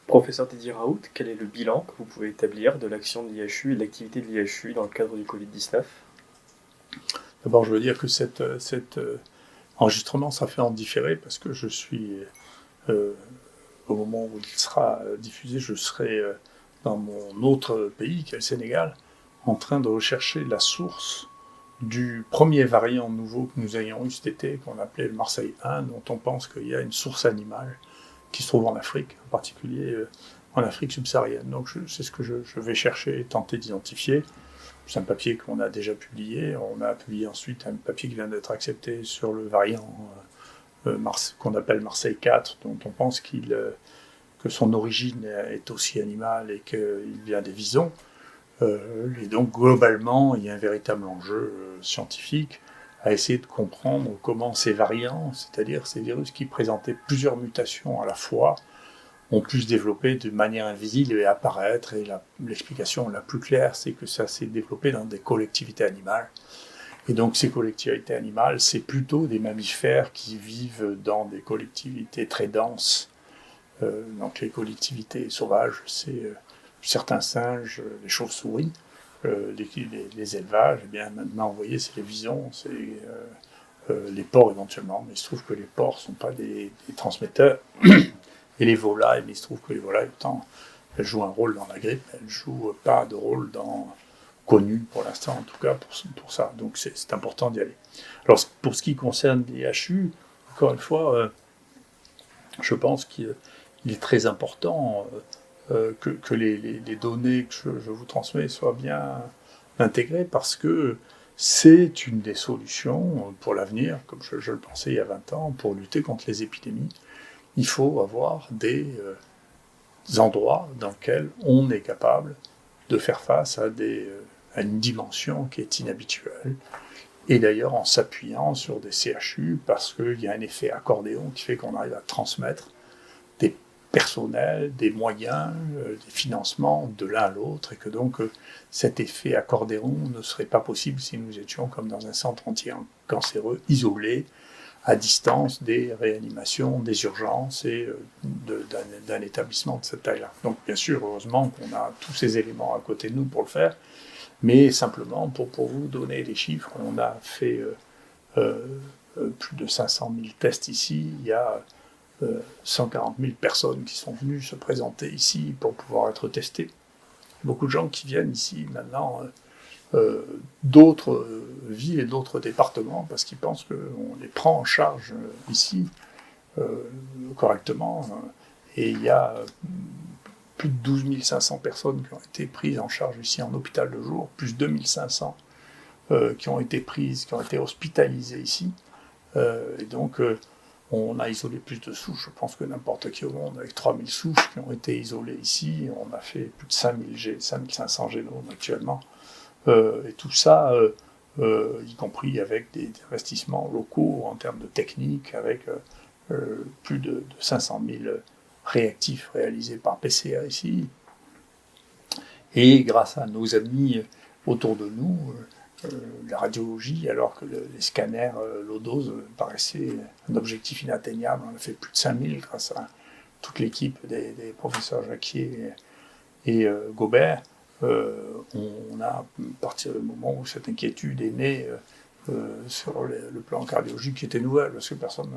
Professeur Didier Raoult, quel est le bilan que vous pouvez établir de l'action de l'IHU et de l'activité de l'IHU dans le cadre du Covid-19 ? D'abord, je veux dire que cet enregistrement sera fait en différé parce que je suis, au moment où il sera diffusé, je serai dans mon autre pays, qui est le Sénégal, en train de rechercher la source du premier variant nouveau que nous ayons eu cet été, qu'on appelait le Marseille 1, dont on pense qu'il y a une source animale qui se trouve en Afrique, en particulier en Afrique subsaharienne. Donc c'est ce que je vais chercher et tenter d'identifier. C'est un papier qu'on a déjà publié. On a publié ensuite un papier qui vient d'être accepté sur le variant qu'on appelle Marseille 4, dont on pense que son origine est aussi animale et qu'il vient des visons. Et donc globalement, il y a un véritable enjeu scientifique à essayer de comprendre comment ces variants, c'est-à-dire ces virus qui présentaient plusieurs mutations à la fois, ont pu se développer de manière invisible et apparaître. Et l'explication la plus claire, c'est que ça s'est développé dans des collectivités animales. Et donc ces collectivités animales, c'est plutôt des mammifères qui vivent dans des collectivités très denses. Donc les collectivités sauvages, c'est certains singes, les chauves-souris, les élevages. Et bien maintenant, vous voyez, c'est les visons, c'est les porcs éventuellement. Mais il se trouve que les porcs ne sont pas des transmetteurs. Et les volailles, mais il se trouve que les volailles, autant elles jouent un rôle dans la grippe, elles ne jouent pas de rôle connu pour l'instant, en tout cas pour ça. Donc c'est important d'y aller. Alors pour ce qui concerne l'IHU, encore une fois, je pense qu'il est très important que les données que je vous transmets soient bien intégrées, parce que c'est une des solutions pour l'avenir, comme je le pensais il y a 20 ans, pour lutter contre les épidémies. Il faut avoir des endroits dans lesquels on est capable de faire face à une dimension qui est inhabituelle. Et d'ailleurs en s'appuyant sur des CHU, parce qu'il y a un effet accordéon qui fait qu'on arrive à transmettre des personnels, des moyens, des financements de l'un à l'autre, et que donc cet effet accordéon ne serait pas possible si nous étions comme dans un centre anti-cancéreux, isolé, à distance des réanimations, des urgences et d'un établissement de cette taille-là. Donc bien sûr, heureusement qu'on a tous ces éléments à côté de nous pour le faire, mais simplement pour vous donner les chiffres, on a fait plus de 500 000 tests ici. Il y a 140 000 personnes qui sont venues se présenter ici pour pouvoir être testées. Beaucoup de gens qui viennent ici maintenant d'autres villes et d'autres départements parce qu'ils pensent qu'on les prend en charge ici correctement. Et il y a plus de 12 500 personnes qui ont été prises en charge ici en hôpital de jour, plus 2 500 qui ont été hospitalisées ici. Et donc, on a isolé plus de souches, je pense que n'importe qui au monde, avec 3 000 souches qui ont été isolées ici. On a fait plus de 5 500 génomes actuellement. Et tout ça, y compris avec des investissements locaux en termes de technique, avec plus de 500 000 réactifs réalisés par PCR ici. Et grâce à nos amis autour de nous, la radiologie, alors que les scanners low dose paraissaient un objectif inatteignable, on a fait plus de 5000 grâce à toute l'équipe des professeurs Jacquier et Gobert. On a, à partir du moment où cette inquiétude est née sur le plan cardiologique, qui était nouvelle, parce que personne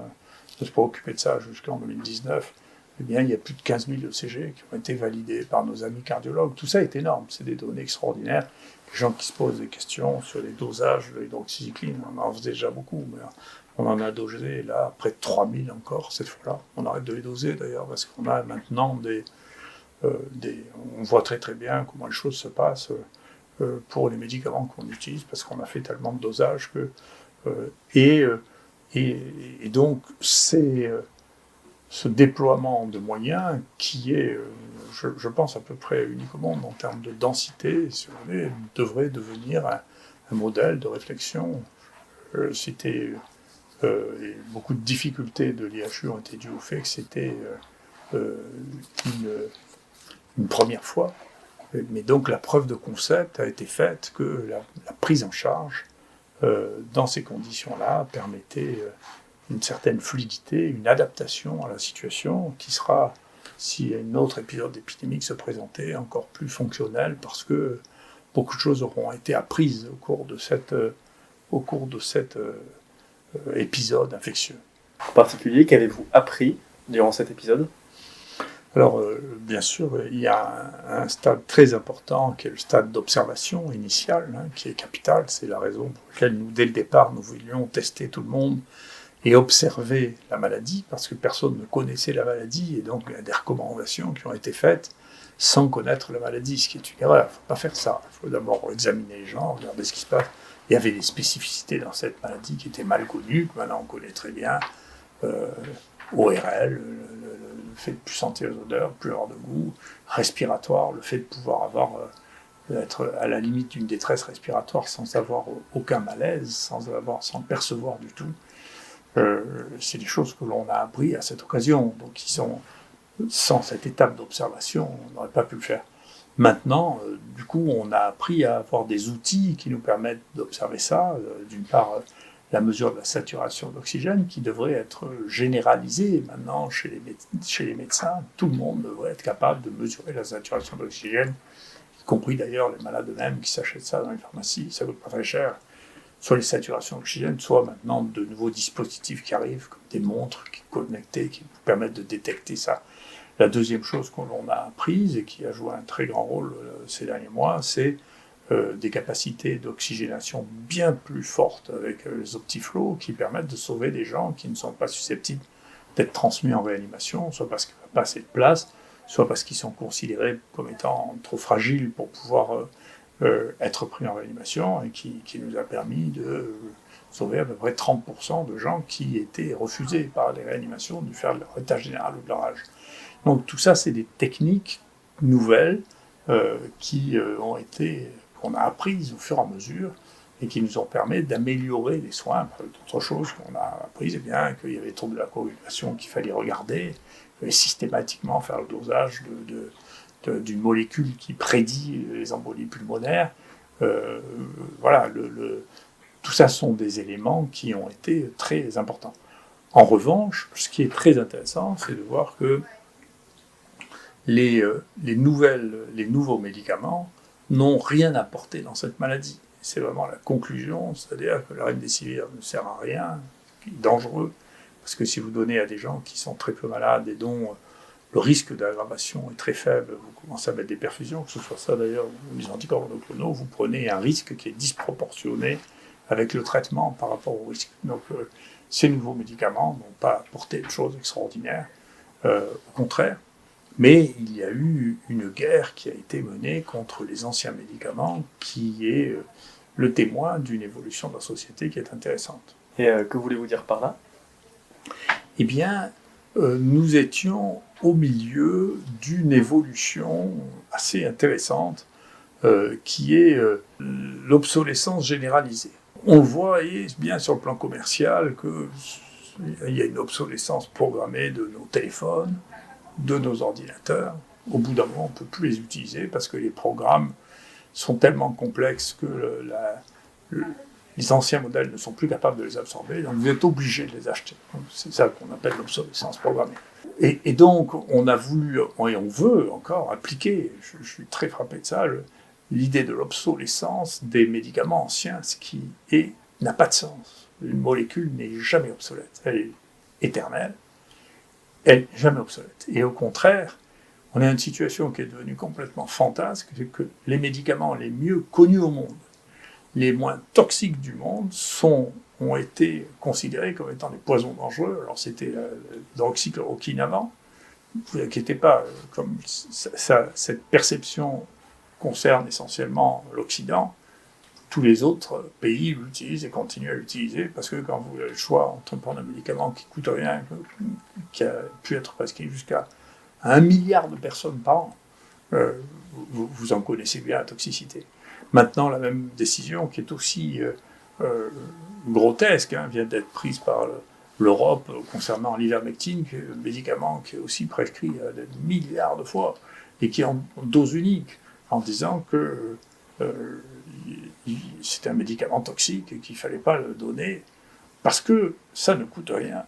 ne se préoccupait de ça jusqu'en 2019, eh bien, il y a plus de 15 000 ECG qui ont été validés par nos amis cardiologues. Tout ça est énorme, c'est des données extraordinaires. Les gens qui se posent des questions sur les dosages de l'hydroxycycline, on en faisait déjà beaucoup, mais on en a dosé là près de 3000 encore cette fois-là. On arrête de les doser d'ailleurs, parce qu'on a maintenant on voit très très bien comment les choses se passent pour les médicaments qu'on utilise, parce qu'on a fait tellement de dosages que et donc c'est ce déploiement de moyens qui est, je pense, à peu près unique au monde en termes de densité, si vous voulez, devrait devenir un modèle de réflexion. Beaucoup de difficultés de l'IHU ont été dues au fait que c'était une première fois. Mais donc la preuve de concept a été faite que la prise en charge dans ces conditions-là permettait une certaine fluidité, une adaptation à la situation qui sera si un autre épisode épidémique se présentait, encore plus fonctionnel, parce que beaucoup de choses auront été apprises au cours de cet épisode infectieux. En particulier, qu'avez-vous appris durant cet épisode? Alors, bien sûr, il y a un stade très important qui est le stade d'observation initiale, qui est capital. C'est la raison pour laquelle nous, dès le départ, nous voulions tester tout le monde et observer la maladie, parce que personne ne connaissait la maladie, et donc il y a des recommandations qui ont été faites sans connaître la maladie, ce qui est une erreur. Il ne faut pas faire ça. Il faut d'abord examiner les gens, regarder ce qui se passe. Il y avait des spécificités dans cette maladie qui étaient mal connues, que maintenant on connaît très bien. ORL, le fait de plus sentir les odeurs, plus avoir de goût, respiratoire, le fait de pouvoir être à la limite d'une détresse respiratoire sans avoir aucun malaise, sans le percevoir du tout. C'est des choses que l'on a appris à cette occasion, donc qui sont, sans cette étape d'observation, on n'aurait pas pu le faire. Maintenant, du coup, on a appris à avoir des outils qui nous permettent d'observer ça. D'une part, la mesure de la saturation d'oxygène qui devrait être généralisée maintenant chez les médecins. Tout le monde devrait être capable de mesurer la saturation d'oxygène, y compris d'ailleurs les malades eux-mêmes qui s'achètent ça dans les pharmacies. Ça ne coûte pas très cher. Soit les saturations d'oxygène, soit maintenant de nouveaux dispositifs qui arrivent, comme des montres connectées qui vous permettent de détecter ça. La deuxième chose que l'on a apprise et qui a joué un très grand rôle ces derniers mois, c'est des capacités d'oxygénation bien plus fortes avec les optiflows qui permettent de sauver des gens qui ne sont pas susceptibles d'être transmis en réanimation, soit parce qu'il n'y a pas assez de place, soit parce qu'ils sont considérés comme étant trop fragiles pour pouvoir être pris en réanimation, et qui nous a permis de sauver à peu près 30% de gens qui étaient refusés par les réanimations du fait de leur état général ou de leur âge. Donc tout ça, c'est des techniques nouvelles qu'on a apprises au fur et à mesure et qui nous ont permis d'améliorer les soins. D'autres choses qu'on a apprises, eh bien, qu'il y avait trop de la coagulation qu'il fallait regarder, il fallait systématiquement faire le dosage d'une molécule qui prédit les embolies pulmonaires. Voilà, tout ça sont des éléments qui ont été très importants. En revanche, ce qui est très intéressant, c'est de voir que les nouveaux médicaments n'ont rien apporté dans cette maladie. C'est vraiment la conclusion, c'est-à-dire que le remdesivir ne sert à rien, qui est dangereux, parce que si vous donnez à des gens qui sont très peu malades et dont le risque d'aggravation est très faible, vous commencez à mettre des perfusions, que ce soit ça d'ailleurs ou les anticorps monoclonaux, vous prenez un risque qui est disproportionné avec le traitement par rapport au risque. Donc ces nouveaux médicaments n'ont pas apporté de choses extraordinaires, au contraire. Mais il y a eu une guerre qui a été menée contre les anciens médicaments, qui est le témoin d'une évolution de la société qui est intéressante. Et que voulez-vous dire par là? Eh bien, nous étions au milieu d'une évolution assez intéressante, qui est l'obsolescence généralisée. On le voit bien sur le plan commercial qu'il y a une obsolescence programmée de nos téléphones, de nos ordinateurs. Au bout d'un moment, on ne peut plus les utiliser parce que les programmes sont tellement complexes que les anciens modèles ne sont plus capables de les absorber, donc vous êtes obligé de les acheter. C'est ça qu'on appelle l'obsolescence programmée. Et donc, on a voulu, et on veut encore appliquer, je suis très frappé de ça, l'idée de l'obsolescence des médicaments anciens, ce qui n'a pas de sens. Une molécule n'est jamais obsolète, elle est éternelle. Elle n'est jamais obsolète. Et au contraire, on a une situation qui est devenue complètement fantasque, c'est que les médicaments les mieux connus au monde, les moins toxiques du monde, ont été considérés comme étant des poisons dangereux. Alors c'était l'hydroxychloroquine avant. Ne vous inquiétez pas, comme cette perception concerne essentiellement l'Occident, tous les autres pays l'utilisent et continuent à l'utiliser, parce que quand vous avez le choix entre prendre un médicament qui ne coûte rien, qui a pu être prescrit jusqu'à 1 milliard de personnes par an, vous en connaissez bien la toxicité. Maintenant, la même décision, qui est aussi grotesque, vient d'être prise par l'Europe concernant l'ivermectine, qui est un médicament qui est aussi prescrit des milliards de fois, et qui est en dose unique, en disant que c'était un médicament toxique et qu'il ne fallait pas le donner parce que ça ne coûte rien.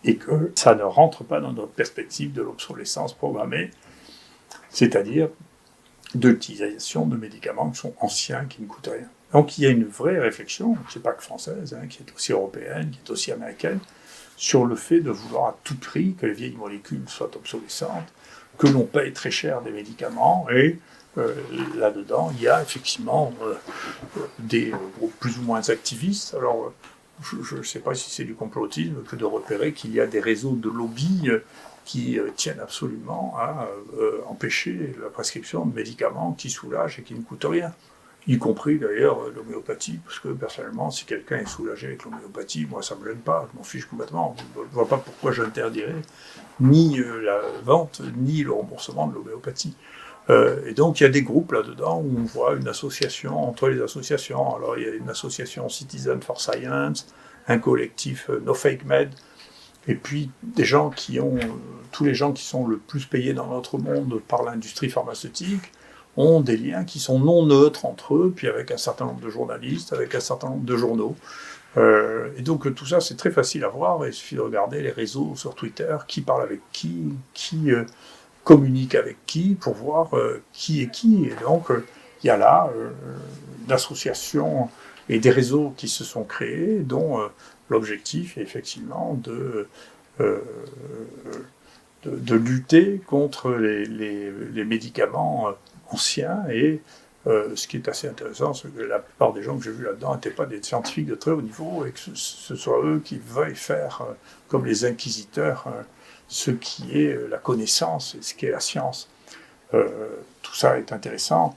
et que ça ne rentre pas dans notre perspective de l'obsolescence programmée, c'est-à-dire de l'utilisation de médicaments qui sont anciens, qui ne coûtent rien. Donc il y a une vraie réflexion, qui n'est pas que française, qui est aussi européenne, qui est aussi américaine, sur le fait de vouloir à tout prix que les vieilles molécules soient obsolescentes, que l'on paye très cher des médicaments, et là-dedans, il y a effectivement des groupes plus ou moins activistes. Alors, je ne sais pas si c'est du complotisme que de repérer qu'il y a des réseaux de lobby qui tiennent absolument à empêcher la prescription de médicaments qui soulagent et qui ne coûtent rien. Y compris d'ailleurs l'homéopathie, parce que personnellement, si quelqu'un est soulagé avec l'homéopathie, moi ça ne me gêne pas, je m'en fiche complètement. Je ne vois pas pourquoi j'interdirais ni la vente, ni le remboursement de l'homéopathie. Et donc il y a des groupes là-dedans où on voit une association entre les associations. Alors il y a une association Citizen for Science, un collectif No Fake Med, et puis des gens qui ont, tous les gens qui sont le plus payés dans notre monde par l'industrie pharmaceutique, ont des liens qui sont non neutres entre eux, puis avec un certain nombre de journalistes, avec un certain nombre de journaux. Et donc tout ça, c'est très facile à voir, il suffit de regarder les réseaux sur Twitter, qui parle avec qui communique avec qui, pour voir qui est qui. Et donc il y a là d'associations et des réseaux qui se sont créés, dont l'objectif est effectivement de lutter contre les médicaments anciens. Et ce qui est assez intéressant, c'est que la plupart des gens que j'ai vus là-dedans n'étaient pas des scientifiques de très haut niveau, et que ce soit eux qui veuillent faire, comme les inquisiteurs, ce qui est la connaissance et ce qui est la science. Tout ça est intéressant.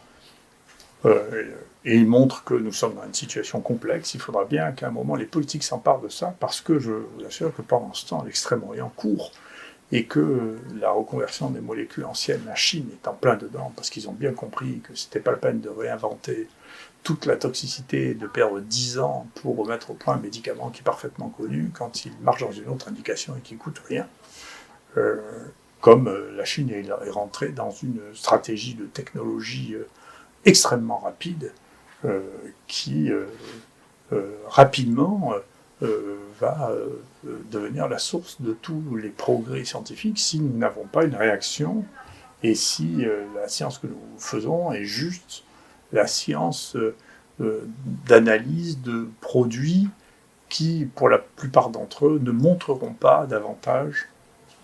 Et il montre que nous sommes dans une situation complexe. Il faudra bien qu'à un moment les politiques s'emparent de ça, parce que je vous assure que pendant ce temps, l'Extrême-Orient court, et que la reconversion des molécules anciennes, la Chine est en plein dedans, parce qu'ils ont bien compris que c'était pas la peine de réinventer toute la toxicité, de perdre 10 ans pour remettre au point un médicament qui est parfaitement connu, quand il marche dans une autre indication et qui ne coûte rien. Comme la Chine est rentrée dans une stratégie de technologie extrêmement rapide, qui rapidement va devenir la source de tous les progrès scientifiques si nous n'avons pas une réaction, et si la science que nous faisons est juste la science d'analyse de produits qui, pour la plupart d'entre eux, ne montreront pas davantage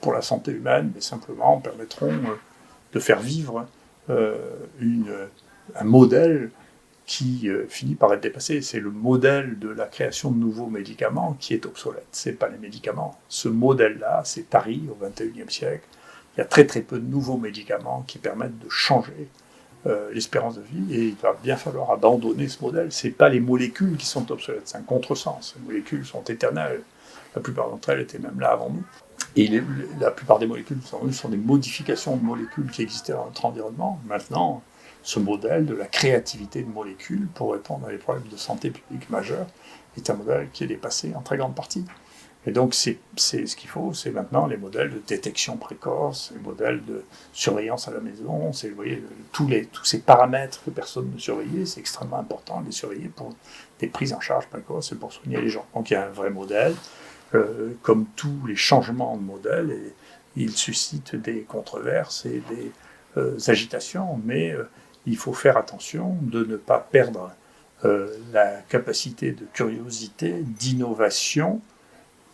pour la santé humaine, mais simplement permettront de faire vivre un modèle qui finit par être dépassé. C'est le modèle de la création de nouveaux médicaments qui est obsolète. Ce n'est pas les médicaments. Ce modèle-là, c'est tari au XXIe siècle. Il y a très très peu de nouveaux médicaments qui permettent de changer l'espérance de vie, et il va bien falloir abandonner ce modèle. Ce n'est pas les molécules qui sont obsolètes, c'est un contresens. Les molécules sont éternelles. La plupart d'entre elles étaient même là avant nous. Et la plupart des molécules sont des modifications de molécules qui existaient dans notre environnement. Maintenant, ce modèle de la créativité de molécules pour répondre à des problèmes de santé publique majeurs est un modèle qui est dépassé en très grande partie. Et donc, c'est ce qu'il faut, c'est maintenant les modèles de détection précoce, les modèles de surveillance à la maison, c'est, vous voyez, tous ces paramètres que personne ne surveillait, c'est extrêmement important de les surveiller pour des prises en charge précoces et pour soigner les gens. Donc, il y a un vrai modèle. Comme tous les changements de modèle, et il suscite des controverses et des agitations, mais il faut faire attention de ne pas perdre la capacité de curiosité, d'innovation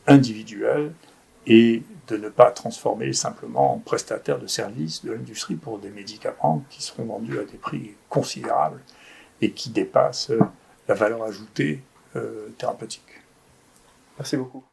individuelle, et de ne pas transformer simplement en prestataire de services de l'industrie pour des médicaments qui seront vendus à des prix considérables et qui dépassent la valeur ajoutée thérapeutique. Merci beaucoup.